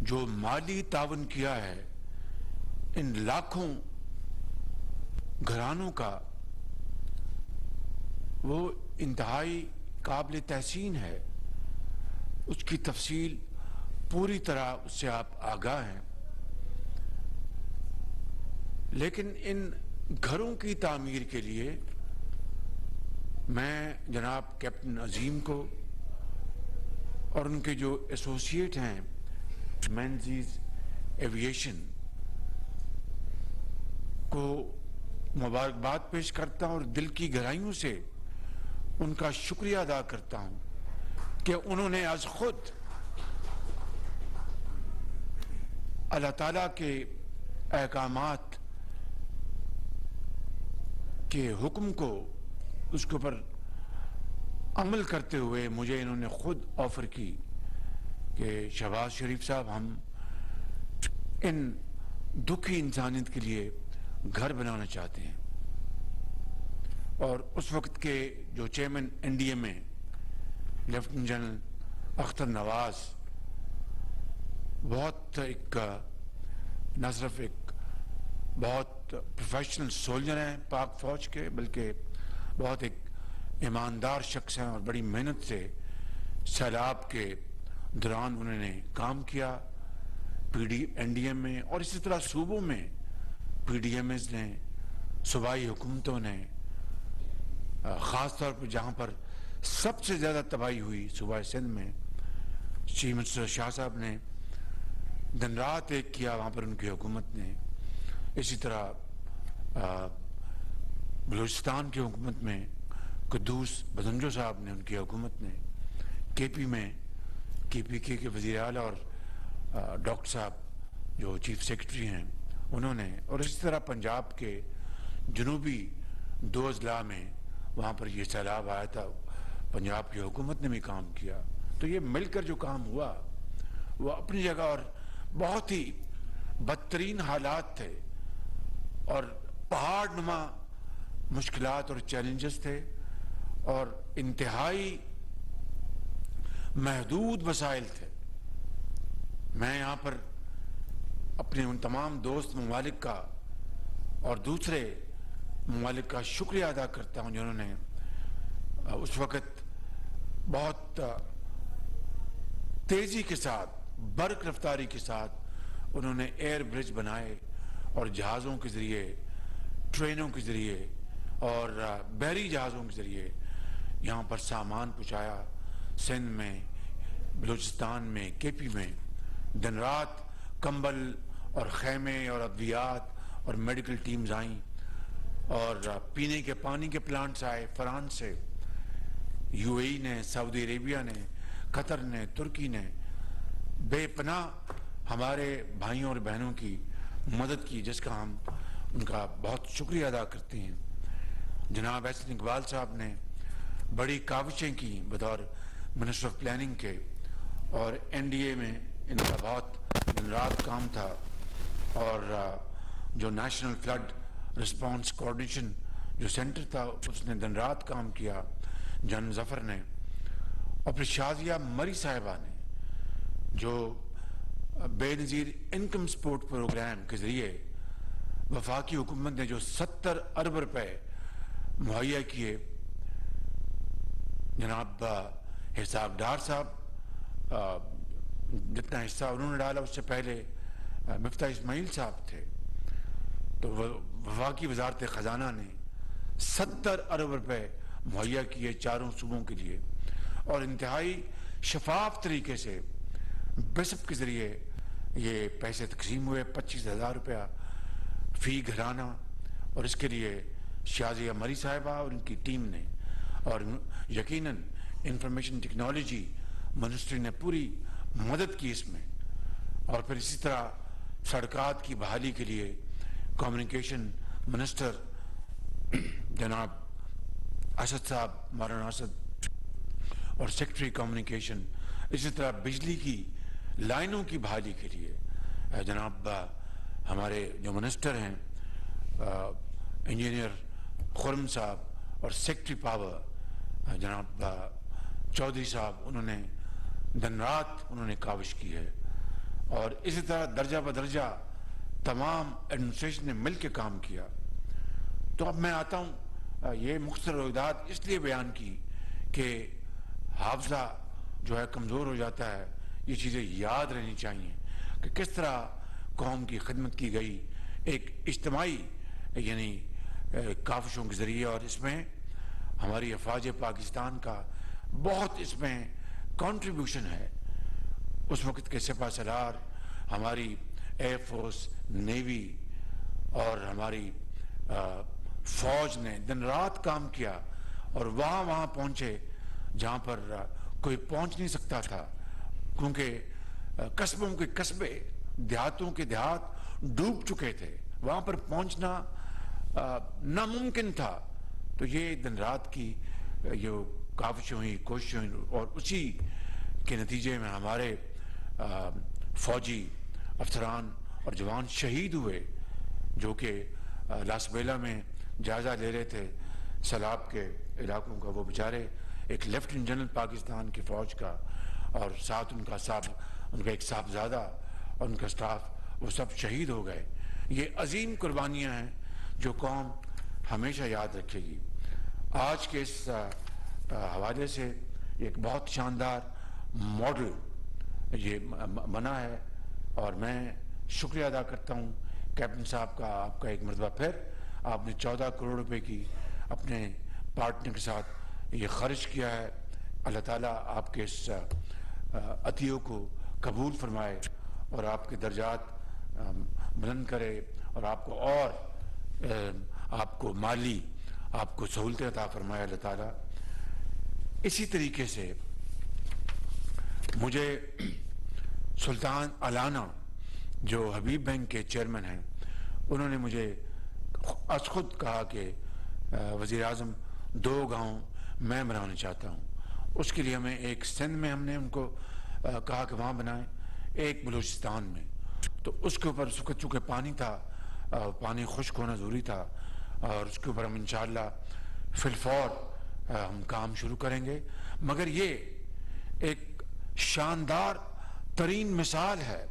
جو مالی تعاون کیا ہے ان لاکھوں گھرانوں کا، وہ انتہائی قابل تحسین ہے. اس کی تفصیل پوری طرح اس سے آپ آگاہ ہیں. لیکن ان گھروں کی تعمیر کے لیے میں جناب کیپٹن عظیم کو اور ان کے جو ایسوسیٹ ہیں مینزیز ایویشن کو مبارکباد پیش کرتا ہوں اور دل کی گہرائیوں سے ان کا شکریہ ادا کرتا ہوں کہ انہوں نے آج خود اللہ تعالیٰ کے احکامات کے حکم کو اس کے اوپر عمل کرتے ہوئے مجھے انہوں نے خود آفر کی کہ شہباز شریف صاحب ہم ان دکھی انسانیت کے لیے گھر بنانا چاہتے ہیں. اور اس وقت کے جو چیئرمین این ڈی اے میں لیفٹیننٹ جنرل اختر نواز بہت ایک نہ صرف ایک بہت پروفیشنل سولجر ہیں پاک فوج کے، بلکہ بہت ایک ایماندار شخص ہیں اور بڑی محنت سے سیلاب کے دوران انہوں نے کام کیا این ڈی ایم میں، اور اسی طرح صوبوں میں پی ڈی ایم ایز نے، صوبائی حکومتوں نے، خاص طور پر جہاں پر سب سے زیادہ تباہی ہوئی صوبہ سندھ میں چیف منسٹر شاہ صاحب نے دن رات ایک کیا وہاں پر ان کی حکومت نے. اسی طرح بلوچستان کی حکومت میں قدوس بدنجو صاحب نے، ان کی حکومت نے، کے پی میں کے پی کے وزیر اعلیٰ اور ڈاکٹر صاحب جو چیف سیکرٹری ہیں انہوں نے، اور اسی طرح پنجاب کے جنوبی 2 اضلاع میں وہاں پر یہ سیلاب آیا تھا، پنجاب کی حکومت نے بھی کام کیا. تو یہ مل کر جو کام ہوا وہ اپنی جگہ اور بہت ہی بدترین حالات تھے اور پہاڑ نما مشکلات اور چیلنجز تھے اور انتہائی محدود وسائل تھے. میں یہاں پر اپنے ان تمام دوست ممالک کا اور دوسرے ممالک کا شکریہ ادا کرتا ہوں جنہوں نے اس وقت بہت تیزی کے ساتھ، برق رفتاری کے ساتھ انہوں نے ایئر برج بنائے اور جہازوں کے ذریعے، ٹرینوں کے ذریعے اور بحری جہازوں کے ذریعے یہاں پر سامان پہنچایا. سندھ میں، بلوچستان میں، کے پی میں دن رات کمبل اور خیمے اور ادویات اور میڈیکل ٹیمز آئیں اور پینے کے پانی کے پلانٹس آئے فرانس سے، یو اے ای نے، سعودی عربیہ نے، قطر نے، ترکی نے بے پناہ ہمارے بھائیوں اور بہنوں کی مدد کی، جس کا ہم ان کا بہت شکریہ ادا کرتے ہیں. جناب احسن اقبال صاحب نے بڑی کاوشیں کی بطور منسٹر آف پلاننگ کے، اور این ڈی اے میں ان کا بہت دن رات کام تھا، اور جو نیشنل فلڈ رسپانس کوآرڈینیشن جو سینٹر تھا اس نے دن رات کام کیا، جنرل ظفر نے، اور پھر شازیہ مری صاحبہ نے جو بے نظیر انکم سپورٹ پروگرام کے ذریعے وفاقی حکومت نے جو 70 ارب روپے مہیا کیے. جناب حساب ڈار صاحب جتنا حصہ انہوں نے ڈالا اس سے پہلے مفتاح اسماعیل صاحب تھے، تو وفاقی وزارت خزانہ نے 70 ارب روپے مہیا کیے چاروں صوبوں کے لیے، اور انتہائی شفاف طریقے سے بسپ کے ذریعے یہ پیسے تقسیم ہوئے، 25,000 روپیہ فی گھرانہ. اور اس کے لیے شازیہ مری صاحبہ اور ان کی ٹیم نے، اور یقیناً انفارمیشن ٹیکنالوجی منسٹری نے پوری مدد کی اس میں. اور پھر اسی طرح سڑکات کی بحالی کے لیے کمیونیکیشن منسٹر جناب اسد صاحب، مولانا اسد، اور سیکرٹری کمیونیکیشن، اسی طرح بجلی کی لائنوں کی بحالی کے لیے جناب ہمارے جو منسٹر ہیں انجینئر خرم صاحب، اور سیکرٹری پاور جناب چودھری صاحب، انہوں نے دن رات انہوں نے کاوش کی ہے. اور اسی طرح درجہ بدرجہ تمام ایڈمنسٹریشن نے مل کے کام کیا. تو اب میں آتا ہوں، یہ مختصر روایات اس لیے بیان کی کہ حافظہ جو ہے کمزور ہو جاتا ہے. یہ چیزیں یاد رہنی چاہیے کہ کس طرح قوم کی خدمت کی گئی ایک اجتماعی یعنی کاوشوں کے ذریعے، اور اس میں ہماری افواج پاکستان کا بہت اس میں کنٹریبیوشن ہے. اس وقت کے سپہ سالار، ہماری ایئر فورس، نیوی اور ہماری فوج نے دن رات کام کیا اور وہاں پہنچے جہاں پر کوئی پہنچ نہیں سکتا تھا، کیونکہ قصبوں کے قصبے، دیہاتوں کے دیہات ڈوب چکے تھے، وہاں پر پہنچنا ناممکن تھا. تو یہ دن رات کی جو کاوشیں ہوئی، کوششیں ہوئی، اور اسی کے نتیجے میں ہمارے فوجی افسران اور جوان شہید ہوئے، جو کہ لاسبیلا میں جائزہ لے رہے تھے سیلاب کے علاقوں کا. وہ بیچارے ایک لیفٹیننٹ جنرل پاکستان کی فوج کا اور ساتھ ان کا ایک صاحبزادہ اور ان کا سٹاف، وہ سب شہید ہو گئے. یہ عظیم قربانیاں ہیں جو قوم ہمیشہ یاد رکھے گی. آج کے اس حوالے سے ایک بہت شاندار ماڈل یہ بنا ہے، اور میں شکریہ ادا کرتا ہوں کیپٹن صاحب کا. آپ کا ایک مرتبہ پھر آپ نے 14 کروڑ روپے کی اپنے پارٹنر کے ساتھ یہ خرچ کیا ہے. اللہ تعالیٰ آپ کے اس عطیوں کو قبول فرمائے اور آپ کے درجات بلند کرے، اور آپ کو مالی آپ کو سہولتیں عطا فرمائے اللہ تعالیٰ. اسی طریقے سے مجھے سلطان علانہ جو حبیب بینک کے چیئرمین ہیں، انہوں نے مجھے از خود کہا کہ وزیر اعظم 2 گاؤں میں بنانا چاہتا ہوں. اس کے لیے ہمیں ایک سندھ میں ہم نے ان کو کہا کہ وہاں بنائیں، ایک بلوچستان میں. تو اس کے اوپر چونکہ پانی تھا، پانی خشک ہونا ضروری تھا، اور اس کے اوپر ہم انشاءاللہ فی الفور ہم کام شروع کریں گے. مگر یہ ایک شاندار ترین مثال ہے،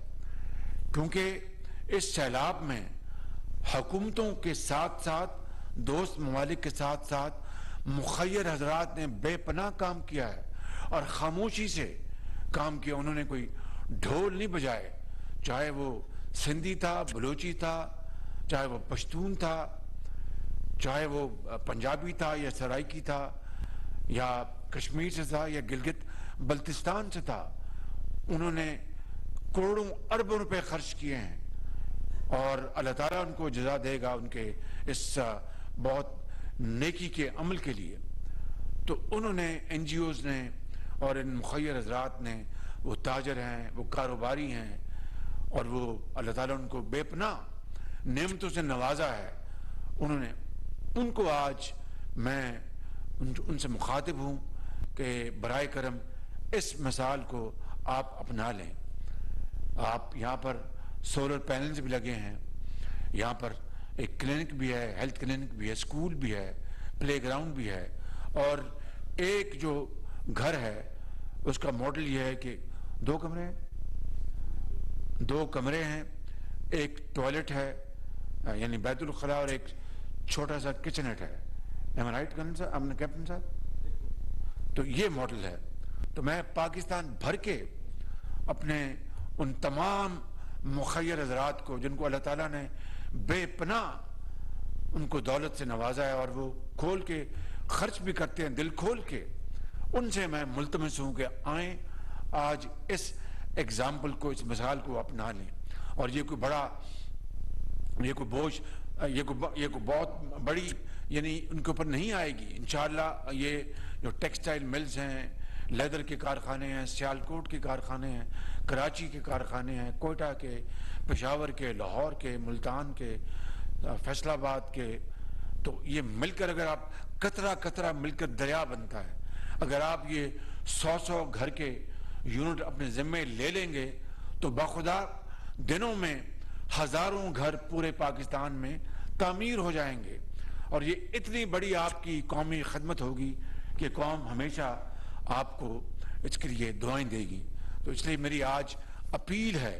کیونکہ اس سیلاب میں حکومتوں کے ساتھ ساتھ، دوست ممالک کے ساتھ ساتھ مخیر حضرات نے بے پناہ کام کیا ہے اور خاموشی سے کام کیا. انہوں نے کوئی ڈھول نہیں بجائے، چاہے وہ سندھی تھا، بلوچی تھا، چاہے وہ پشتون تھا، چاہے وہ پنجابی تھا یا سرائکی تھا، یا کشمیر سے تھا یا گلگت بلتستان سے تھا. انہوں نے کروڑوں اربوں روپے خرچ کیے ہیں، اور اللہ تعالیٰ ان کو جزا دے گا ان کے اس بہت نیکی کے عمل کے لیے. تو انہوں نے این جی اوز نے اور ان مخیر حضرات نے، وہ تاجر ہیں، وہ کاروباری ہیں، اور وہ اللہ تعالیٰ ان کو بے پناہ نعمتوں سے نوازا ہے. انہوں نے ان کو آج میں ان سے مخاطب ہوں کہ برائے کرم اس مثال کو آپ اپنا لیں. آپ یہاں پر سولر پینلز بھی لگے ہیں، یہاں پر ایک کلینک بھی ہے، ہیلتھ کلینک بھی ہے، اسکول بھی ہے، پلے گراؤنڈ بھی ہے، اور ایک جو گھر ہے اس کا ماڈل یہ ہے کہ 2 کمرے ہیں، ایک ٹوائلٹ ہے یعنی بیت الخلاء، اور ایک چھوٹا سا کچنٹ ہے. رائٹ کیپٹن صاحب؟ تو یہ ماڈل ہے. تو میں پاکستان بھر کے اپنے ان تمام مخیر حضرات کو جن کو اللہ تعالیٰ نے بے پناہ ان کو دولت سے نوازا ہے، اور وہ کھول کے خرچ بھی کرتے ہیں دل کھول کے، ان سے میں ملتمس ہوں کہ آئیں آج اس ایگزامپل کو، اس مثال کو اپنا لیں. اور یہ کوئی بڑا، یہ کوئی بوجھ، یہ کوئی بہت بڑی یعنی ان کے اوپر نہیں آئے گی انشاءاللہ. یہ جو ٹیکسٹائل ملز ہیں، لیدر کے کارخانے ہیں، سیالکوٹ کے کارخانے ہیں، کراچی کے کارخانے ہیں، کوئٹہ کے، پشاور کے، لاہور کے، ملتان کے، فیصل آباد کے. تو یہ مل کر اگر آپ قطرہ قطرہ مل کر دریا بنتا ہے. اگر آپ یہ 100 گھر کے یونٹ اپنے ذمے لے لیں گے تو بخدا دنوں میں ہزاروں گھر پورے پاکستان میں تعمیر ہو جائیں گے. اور یہ اتنی بڑی آپ کی قومی خدمت ہوگی کہ قوم ہمیشہ آپ کو اس کے لیے دعائیں دے گی. تو اس لیے میری آج اپیل ہے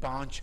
5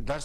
10